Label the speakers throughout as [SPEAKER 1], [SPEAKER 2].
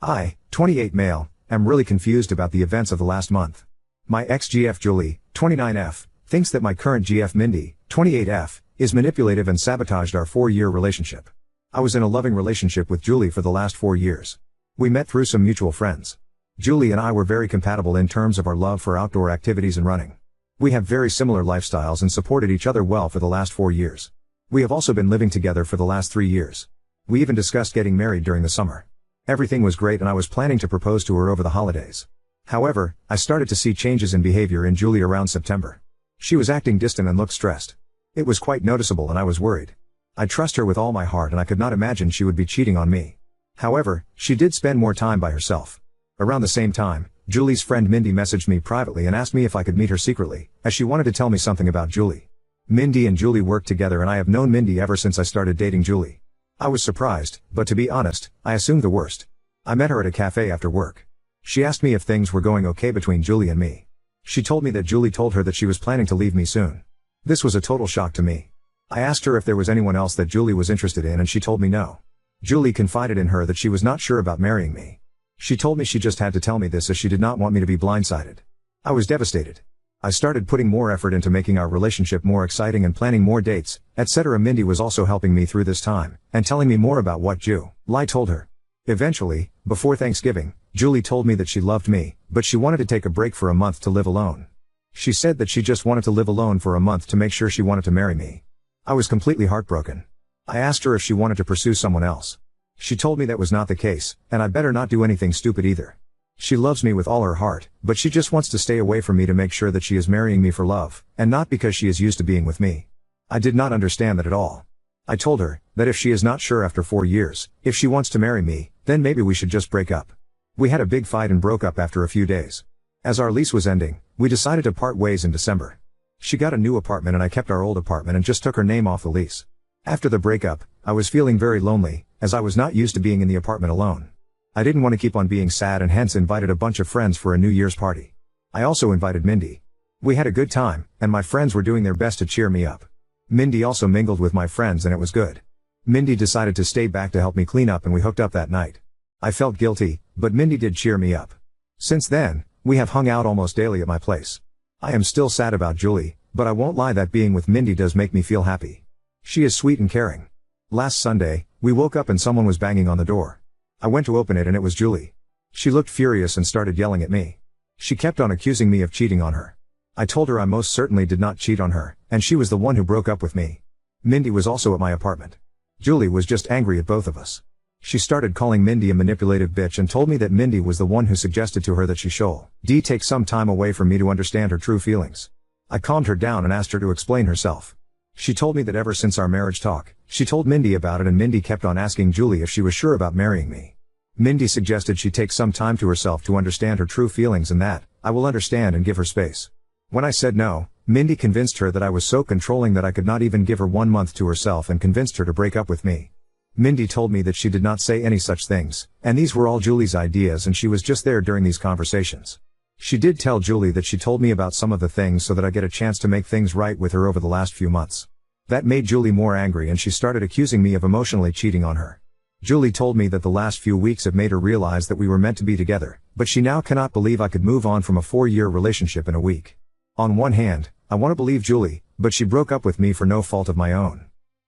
[SPEAKER 1] I, 28 male, am really confused about the events of the last month. My ex-GF Julie, 29F, thinks that my current GF Mindy, 28F, is manipulative and sabotaged our 4-year relationship. I was in a loving relationship with Julie for the last 4 years. We met through some mutual friends. Julie and I were very compatible in terms of our love for outdoor activities and running. We have very similar lifestyles and supported each other well for the last 4 years. We have also been living together for the last 3 years. We even discussed getting married during the summer. Everything was great and I was planning to propose to her over the holidays. However, I started to see changes in behavior in Julie around September. She was acting distant and looked stressed. It was quite noticeable and I was worried. I trust her with all my heart and I could not imagine she would be cheating on me. However, she did spend more time by herself. Around the same time, Julie's friend Mindy messaged me privately and asked me if I could meet her secretly, as she wanted to tell me something about Julie. Mindy and Julie work together and I have known Mindy ever since I started dating Julie. I was surprised, but to be honest, I assumed the worst. I met her at a cafe after work. She asked me if things were going okay between Julie and me. She told me that Julie told her that she was planning to leave me soon. This was a total shock to me. I asked her if there was anyone else that Julie was interested in and she told me no. Julie confided in her that she was not sure about marrying me. She told me she just had to tell me this as she did not want me to be blindsided. I was devastated. I started putting more effort into making our relationship more exciting and planning more dates, etc. Mindy was also helping me through this time, and telling me more about what Julie told her. Eventually, before Thanksgiving, Julie told me that she loved me, but she wanted to take a break for a month to live alone. She said that she just wanted to live alone for a month to make sure she wanted to marry me. I was completely heartbroken. I asked her if she wanted to pursue someone else. She told me that was not the case, and I better not do anything stupid either. She loves me with all her heart, but she just wants to stay away from me to make sure that she is marrying me for love, and not because she is used to being with me. I did not understand that at all. I told her that if she is not sure after 4 years, if she wants to marry me, then maybe we should just break up. We had a big fight and broke up after a few days. As our lease was ending, we decided to part ways in December. She got a new apartment and I kept our old apartment and just took her name off the lease. After the breakup, I was feeling very lonely, as I was not used to being in the apartment alone. I didn't want to keep on being sad and hence invited a bunch of friends for a New Year's party. I also invited Mindy. We had a good time, and my friends were doing their best to cheer me up. Mindy also mingled with my friends and it was good. Mindy decided to stay back to help me clean up and we hooked up that night. I felt guilty, but Mindy did cheer me up. Since then, we have hung out almost daily at my place. I am still sad about Julie, but I won't lie that being with Mindy does make me feel happy. She is sweet and caring. Last Sunday, we woke up and someone was banging on the door. I went to open it and it was Julie. She looked furious and started yelling at me. She kept on accusing me of cheating on her. I told her I most certainly did not cheat on her, and she was the one who broke up with me. Mindy was also at my apartment. Julie was just angry at both of us. She started calling Mindy a manipulative bitch and told me that Mindy was the one who suggested to her that she should take some time away from me to understand her true feelings. I calmed her down and asked her to explain herself. She told me that ever since our marriage talk, she told Mindy about it and Mindy kept on asking Julie if she was sure about marrying me. Mindy suggested she take some time to herself to understand her true feelings and that I will understand and give her space. When I said no, Mindy convinced her that I was so controlling that I could not even give her 1 month to herself and convinced her to break up with me. Mindy told me that she did not say any such things, and these were all Julie's ideas and she was just there during these conversations. She did tell Julie that she told me about some of the things so that I get a chance to make things right with her over the last few months. That made Julie more angry and she started accusing me of emotionally cheating on her. Julie told me that the last few weeks have made her realize that we were meant to be together, but she now cannot believe I could move on from a 4-year relationship in a week. On one hand, I want to believe Julie, but she broke up with me for no fault of my own.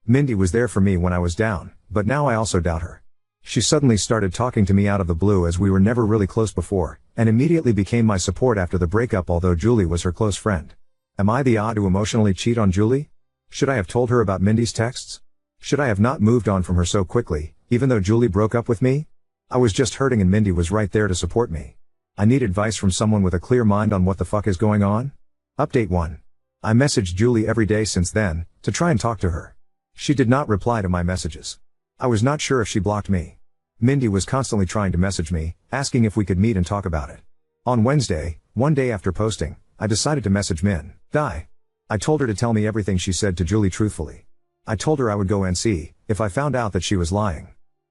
[SPEAKER 1] Mindy was there for me when I was down, but now I also doubt her. She suddenly started talking to me out of the blue as we were never really close before, and immediately became my support after the breakup although Julie was her close friend. Am I the odd to emotionally cheat on Julie? Should I have told her about Mindy's texts? Should I have not moved on from her so quickly, even though Julie broke up with me? I was just hurting and Mindy was right there to support me. I need advice from someone with a clear mind on what the fuck is going on. Update 1. I messaged Julie every day since then, to try and talk to her. She did not reply to my messages. I was not sure if she blocked me. Mindy was constantly trying to message me, asking if we could meet and talk about it. On Wednesday, 1 day after posting, I decided to message Mindy. I told her to tell me everything she said to Julie truthfully. I told her I would go and see if I found out that she was lying.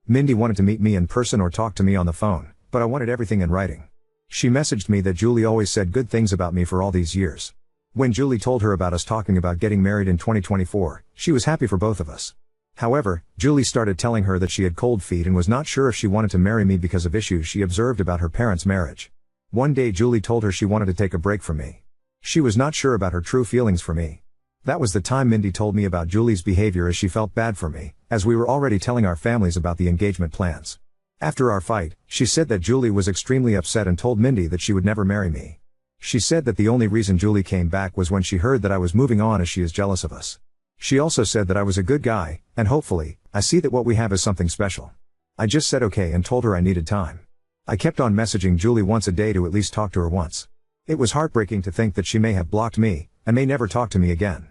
[SPEAKER 1] Mindy wanted to meet me in person or talk to me on the phone, but I wanted everything in writing. She messaged me that Julie always said good things about me for all these years. When Julie told her about us talking about getting married in 2024, she was happy for both of us. However, Julie started telling her that she had cold feet and was not sure if she wanted to marry me because of issues she observed about her parents' marriage. One day Julie told her she wanted to take a break from me. She was not sure about her true feelings for me. That was the time Mindy told me about Julie's behavior, as she felt bad for me, as we were already telling our families about the engagement plans. After our fight, she said that Julie was extremely upset and told Mindy that she would never marry me. She said that the only reason Julie came back was when she heard that I was moving on, as she is jealous of us. She also said that I was a good guy, and hopefully, I see that what we have is something special. I just said okay and told her I needed time. I kept on messaging Julie once a day to at least talk to her once. It was heartbreaking to think that she may have blocked me, and may never talk to me again.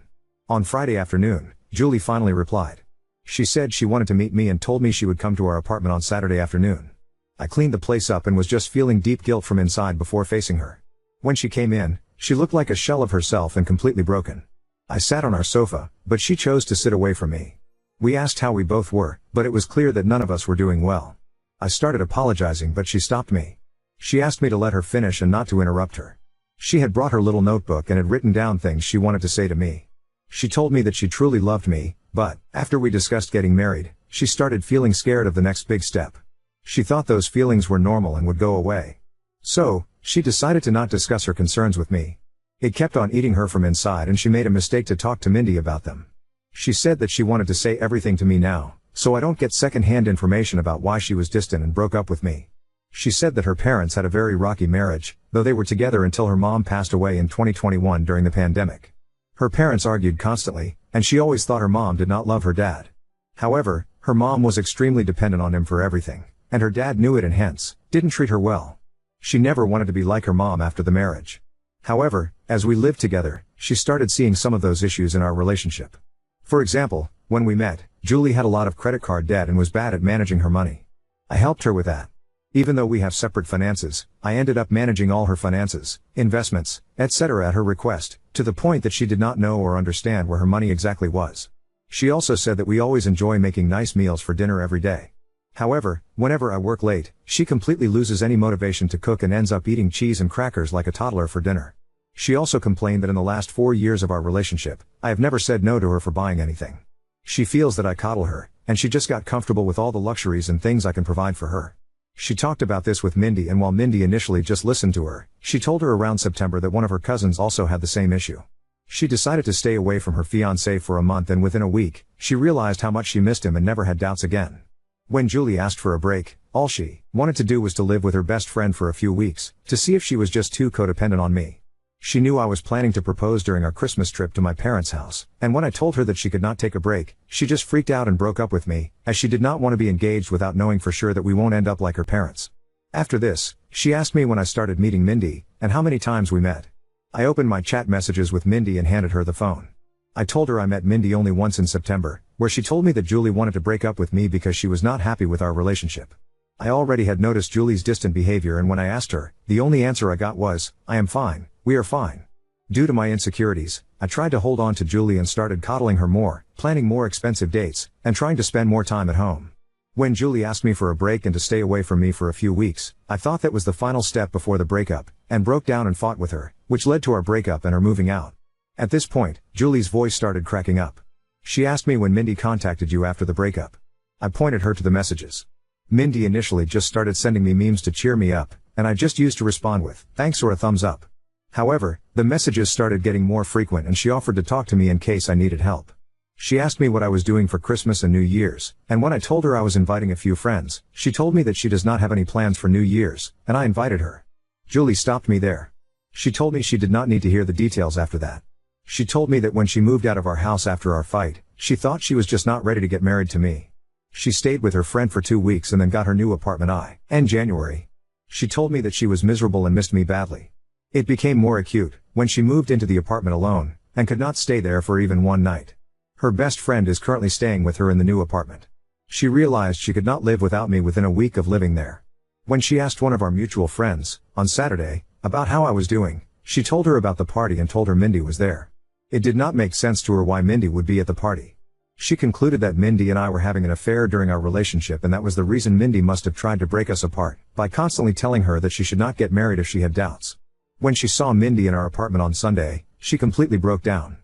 [SPEAKER 1] On Friday afternoon, Julie finally replied. She said she wanted to meet me and told me she would come to our apartment on Saturday afternoon. I cleaned the place up and was just feeling deep guilt from inside before facing her. When she came in, she looked like a shell of herself and completely broken. I sat on our sofa, but she chose to sit away from me. We asked how we both were, but it was clear that none of us were doing well. I started apologizing, but she stopped me. She asked me to let her finish and not to interrupt her. She had brought her little notebook and had written down things she wanted to say to me. She told me that she truly loved me, but, after we discussed getting married, she started feeling scared of the next big step. She thought those feelings were normal and would go away. So, she decided to not discuss her concerns with me. It kept on eating her from inside, and she made a mistake to talk to Mindy about them. She said that she wanted to say everything to me now, so I don't get second-hand information about why she was distant and broke up with me. She said that her parents had a very rocky marriage, though they were together until her mom passed away in 2021 during the pandemic. Her parents argued constantly, and she always thought her mom did not love her dad. However, her mom was extremely dependent on him for everything, and her dad knew it and hence, didn't treat her well. She never wanted to be like her mom after the marriage. However, as we lived together, she started seeing some of those issues in our relationship. For example, when we met, Julie had a lot of credit card debt and was bad at managing her money. I helped her with that. Even though we have separate finances, I ended up managing all her finances, investments, etc. at her request, to the point that she did not know or understand where her money exactly was. She also said that we always enjoy making nice meals for dinner every day. However, whenever I work late, she completely loses any motivation to cook and ends up eating cheese and crackers like a toddler for dinner. She also complained that in the last 4 years of our relationship, I have never said no to her for buying anything. She feels that I coddle her, and she just got comfortable with all the luxuries and things I can provide for her. She talked about this with Mindy, and while Mindy initially just listened to her, she told her around September that one of her cousins also had the same issue. She decided to stay away from her fiancé for a month, and within a week, she realized how much she missed him and never had doubts again. When Julie asked for a break, all she wanted to do was to live with her best friend for a few weeks, to see if she was just too codependent on me. She knew I was planning to propose during our Christmas trip to my parents' house, and when I told her that she could not take a break, she just freaked out and broke up with me, as she did not want to be engaged without knowing for sure that we won't end up like her parents. After this, she asked me when I started meeting Mindy, and how many times we met. I opened my chat messages with Mindy and handed her the phone. I told her I met Mindy only once in September, where she told me that Julie wanted to break up with me because she was not happy with our relationship. I already had noticed Julie's distant behavior, and when I asked her, the only answer I got was, "I am fine, we are fine." Due to my insecurities, I tried to hold on to Julie and started coddling her more, planning more expensive dates, and trying to spend more time at home. When Julie asked me for a break and to stay away from me for a few weeks, I thought that was the final step before the breakup, and broke down and fought with her, which led to our breakup and her moving out. At this point, Julie's voice started cracking up. She asked me when Mindy contacted you after the breakup. I pointed her to the messages. Mindy initially just started sending me memes to cheer me up, and I just used to respond with, "Thanks" or a thumbs up. However, the messages started getting more frequent, and she offered to talk to me in case I needed help. She asked me what I was doing for Christmas and New Year's, and when I told her I was inviting a few friends, she told me that she does not have any plans for New Year's, and I invited her. Julie stopped me there. She told me she did not need to hear the details after that. She told me that when she moved out of our house after our fight, she thought she was just not ready to get married to me. She stayed with her friend for 2 weeks and then got her new apartment in January. She told me that she was miserable and missed me badly. It became more acute when she moved into the apartment alone, and could not stay there for even one night. Her best friend is currently staying with her in the new apartment. She realized she could not live without me within a week of living there. When she asked one of our mutual friends, on Saturday, about how I was doing, she told her about the party and told her Mindy was there. It did not make sense to her why Mindy would be at the party. She concluded that Mindy and I were having an affair during our relationship, and that was the reason Mindy must have tried to break us apart, by constantly telling her that she should not get married if she had doubts. When she saw Mindy in our apartment on Sunday, she completely broke down.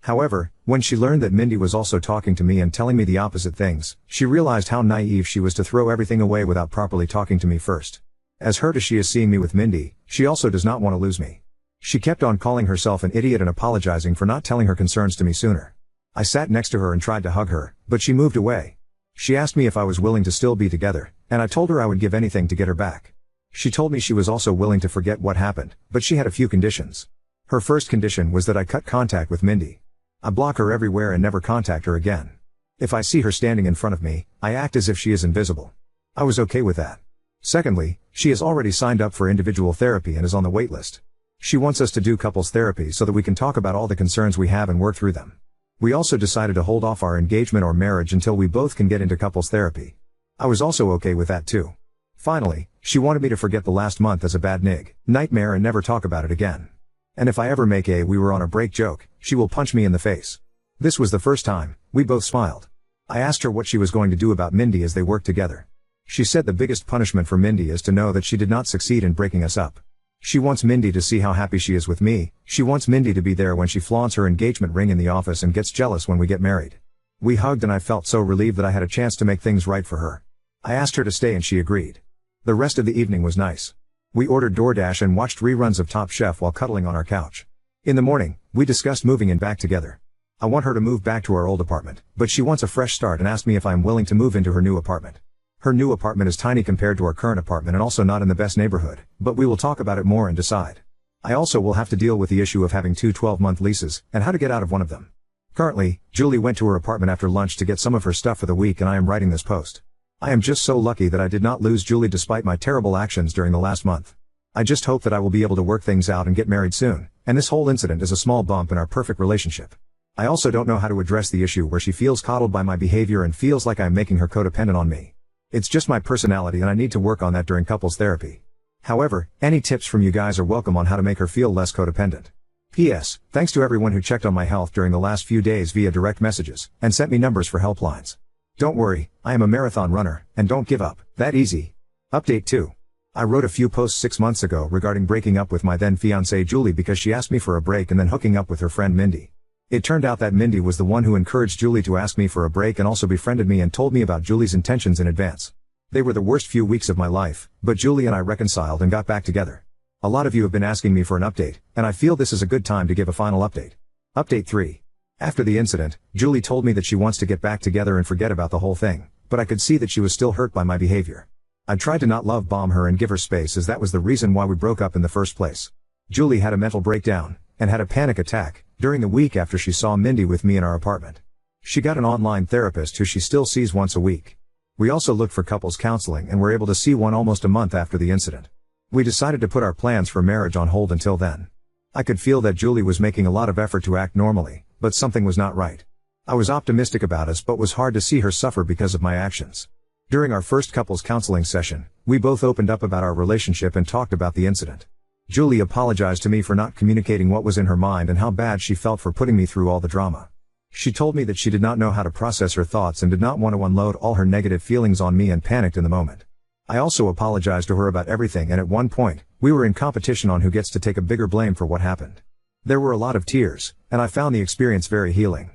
[SPEAKER 1] However, when she learned that Mindy was also talking to me and telling me the opposite things, she realized how naive she was to throw everything away without properly talking to me first. As hurt as she is seeing me with Mindy, she also does not want to lose me. She kept on calling herself an idiot and apologizing for not telling her concerns to me sooner. I sat next to her and tried to hug her, but she moved away. She asked me if I was willing to still be together, and I told her I would give anything to get her back. She told me she was also willing to forget what happened, but she had a few conditions. Her first condition was that I cut contact with Mindy. I block her everywhere and never contact her again. If I see her standing in front of me, I act as if she is invisible. I was okay with that. Secondly, she has already signed up for individual therapy and is on the wait list. She wants us to do couples therapy so that we can talk about all the concerns we have and work through them. We also decided to hold off our engagement or marriage until we both can get into couples therapy. I was also okay with that too. Finally, she wanted me to forget the last month as a bad nightmare and never talk about it again. And if I ever make a "we were on a break" joke, she will punch me in the face. This was the first time. We both smiled. I asked her what she was going to do about Mindy as they worked together. She said the biggest punishment for Mindy is to know that she did not succeed in breaking us up. She wants Mindy to see how happy she is with me. She wants Mindy to be there when she flaunts her engagement ring in the office and gets jealous when we get married. We hugged and I felt so relieved that I had a chance to make things right for her. I asked her to stay and she agreed. The rest of the evening was nice. We ordered DoorDash and watched reruns of Top Chef while cuddling on our couch. In the morning, we discussed moving in back together. I want her to move back to our old apartment, but she wants a fresh start and asked me if I am willing to move into her new apartment. Her new apartment is tiny compared to our current apartment and also not in the best neighborhood, but we will talk about it more and decide. I also will have to deal with the issue of having two 12-month leases, and how to get out of one of them. Currently, Julie went to her apartment after lunch to get some of her stuff for the week and I am writing this post. I am just so lucky that I did not lose Julie despite my terrible actions during the last month. I just hope that I will be able to work things out and get married soon, and this whole incident is a small bump in our perfect relationship. I also don't know how to address the issue where she feels coddled by my behavior and feels like I am making her codependent on me. It's just my personality and I need to work on that during couples therapy. However, any tips from you guys are welcome on how to make her feel less codependent. P.S. Thanks to everyone who checked on my health during the last few days via direct messages, and sent me numbers for helplines. Don't worry, I am a marathon runner, and don't give up, that easy. Update 2. I wrote a few posts 6 months ago regarding breaking up with my then fiancée Julie because she asked me for a break and then hooking up with her friend Mindy. It turned out that Mindy was the one who encouraged Julie to ask me for a break and also befriended me and told me about Julie's intentions in advance. They were the worst few weeks of my life, but Julie and I reconciled and got back together. A lot of you have been asking me for an update, and I feel this is a good time to give a final update. Update 3. After the incident, Julie told me that she wants to get back together and forget about the whole thing, but I could see that she was still hurt by my behavior. I tried to not love bomb her and give her space as that was the reason why we broke up in the first place. Julie had a mental breakdown, and had a panic attack, during the week after she saw Mindy with me in our apartment. She got an online therapist who she still sees once a week. We also looked for couples counseling and were able to see one almost a month after the incident. We decided to put our plans for marriage on hold until then. I could feel that Julie was making a lot of effort to act normally, but something was not right. I was optimistic about us but was hard to see her suffer because of my actions. During our first couples counseling session, we both opened up about our relationship and talked about the incident. Julie apologized to me for not communicating what was in her mind and how bad she felt for putting me through all the drama. She told me that she did not know how to process her thoughts and did not want to unload all her negative feelings on me and panicked in the moment. I also apologized to her about everything and at one point, we were in competition on who gets to take a bigger blame for what happened. There were a lot of tears, and I found the experience very healing.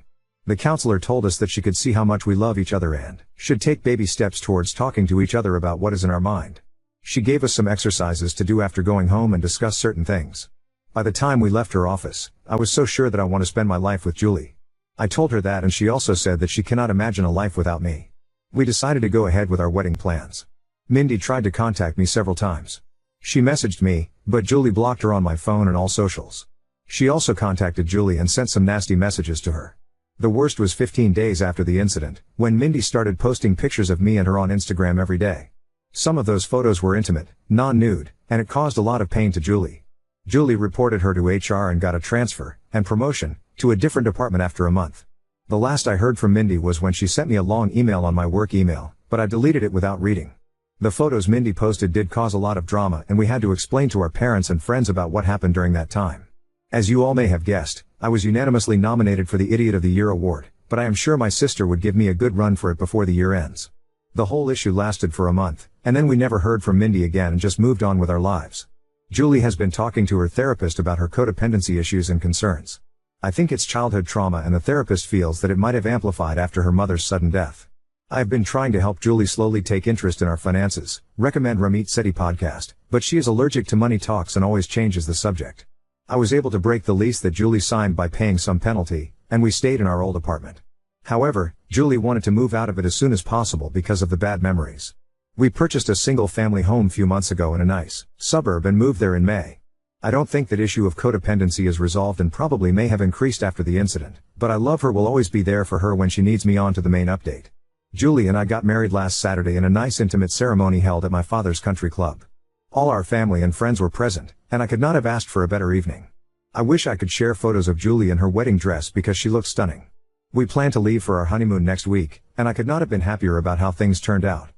[SPEAKER 1] The counselor told us that she could see how much we love each other and should take baby steps towards talking to each other about what is in our mind. She gave us some exercises to do after going home and discuss certain things. By the time we left her office, I was so sure that I want to spend my life with Julie. I told her that and she also said that she cannot imagine a life without me. We decided to go ahead with our wedding plans. Mindy tried to contact me several times. She messaged me, but Julie blocked her on my phone and all socials. She also contacted Julie and sent some nasty messages to her. The worst was 15 days after the incident, when Mindy started posting pictures of me and her on Instagram every day. Some of those photos were intimate, non-nude, and it caused a lot of pain to Julie. Julie reported her to HR and got a transfer, and promotion, to a different department after a month. The last I heard from Mindy was when she sent me a long email on my work email, but I deleted it without reading. The photos Mindy posted did cause a lot of drama and we had to explain to our parents and friends about what happened during that time. As you all may have guessed, I was unanimously nominated for the Idiot of the Year award, but I am sure my sister would give me a good run for it before the year ends. The whole issue lasted for a month, and then we never heard from Mindy again and just moved on with our lives. Julie has been talking to her therapist about her codependency issues and concerns. I think it's childhood trauma and the therapist feels that it might have amplified after her mother's sudden death. I have been trying to help Julie slowly take interest in our finances, recommend Ramit Sethi podcast, but she is allergic to money talks and always changes the subject. I was able to break the lease that Julie signed by paying some penalty, and we stayed in our old apartment. However, Julie wanted to move out of it as soon as possible because of the bad memories. We purchased a single-family home few months ago in a nice suburb and moved there in May. I don't think that issue of codependency is resolved and probably may have increased after the incident, but I love her, will always be there for her when she needs me. On to the main update. Julie and I got married last Saturday in a nice intimate ceremony held at my father's country club. All our family and friends were present, and I could not have asked for a better evening. I wish I could share photos of Julie in her wedding dress because she looks stunning. We plan to leave for our honeymoon next week, and I could not have been happier about how things turned out.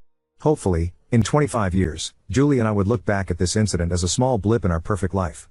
[SPEAKER 1] Hopefully, in 25 years, Julie and I would look back at this incident as a small blip in our perfect life.